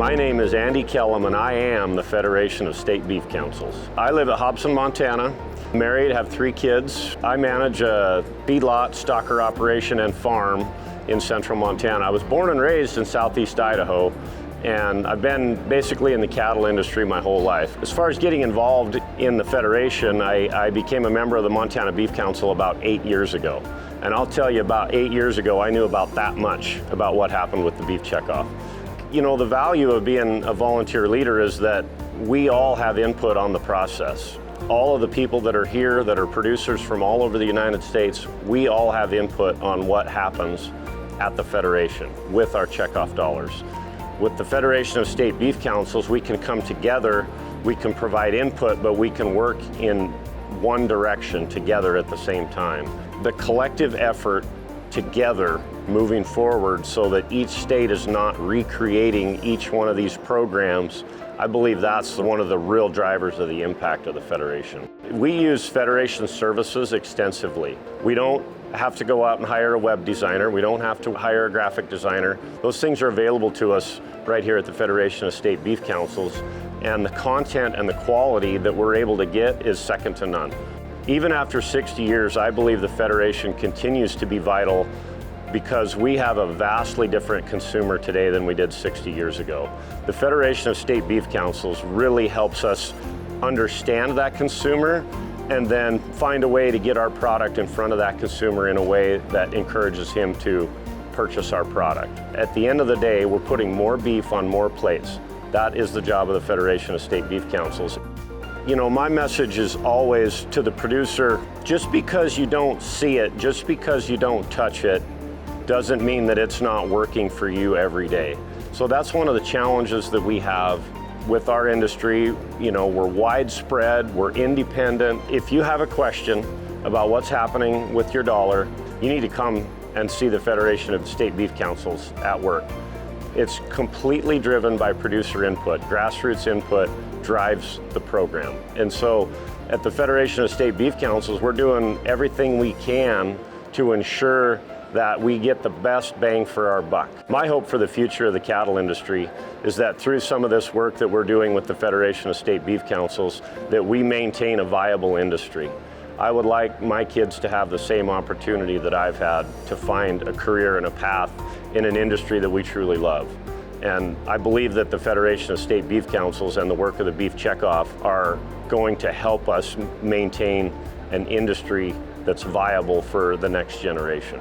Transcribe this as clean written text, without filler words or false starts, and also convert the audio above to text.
My name is Andy Kellom, and I am the Federation of State Beef Councils. I live at Hobson, Montana. Married, have 3 kids. I manage a feedlot, stocker operation, and farm in central Montana. I was born and raised in southeast Idaho, and I've been basically in the cattle industry my whole life. As far as getting involved in the Federation, I became a member of the Montana Beef Council about 8 years ago. And I'll tell you, about 8 years ago, I knew about that much about what happened with the beef checkoff. You know, the value of being a volunteer leader is that we all have input on the process. All of the people that are here, that are producers from all over the United States, we all have input on what happens at the Federation with our checkoff dollars. With the Federation of State Beef Councils, we can come together, we can provide input, but we can work in one direction together at the same time. The collective effort together moving forward so that each state is not recreating each one of these programs, I believe that's one of the real drivers of the impact of the Federation. We use Federation services extensively. We don't have to go out and hire a web designer. We don't have to hire a graphic designer. Those things are available to us right here at the Federation of State Beef Councils, and the content and the quality that we're able to get is second to none. Even after 60 years, I believe the Federation continues to be vital because we have a vastly different consumer today than we did 60 years ago. The Federation of State Beef Councils really helps us understand that consumer and then find a way to get our product in front of that consumer in a way that encourages him to purchase our product. At the end of the day, we're putting more beef on more plates. That is the job of the Federation of State Beef Councils. You know, my message is always to the producer, just because you don't see it, just because you don't touch it, doesn't mean that it's not working for you every day. So that's one of the challenges that we have with our industry. You know, we're widespread, we're independent. If you have a question about what's happening with your dollar, you need to come and see the Federation of State Beef Councils at work. It's completely driven by producer input. Grassroots input drives the program. And so at the Federation of State Beef Councils, we're doing everything we can to ensure that we get the best bang for our buck. My hope for the future of the cattle industry is that through some of this work that we're doing with the Federation of State Beef Councils, that we maintain a viable industry. I would like my kids to have the same opportunity that I've had to find a career and a path in an industry that we truly love. And I believe that the Federation of State Beef Councils and the work of the Beef Checkoff are going to help us maintain an industry that's viable for the next generation.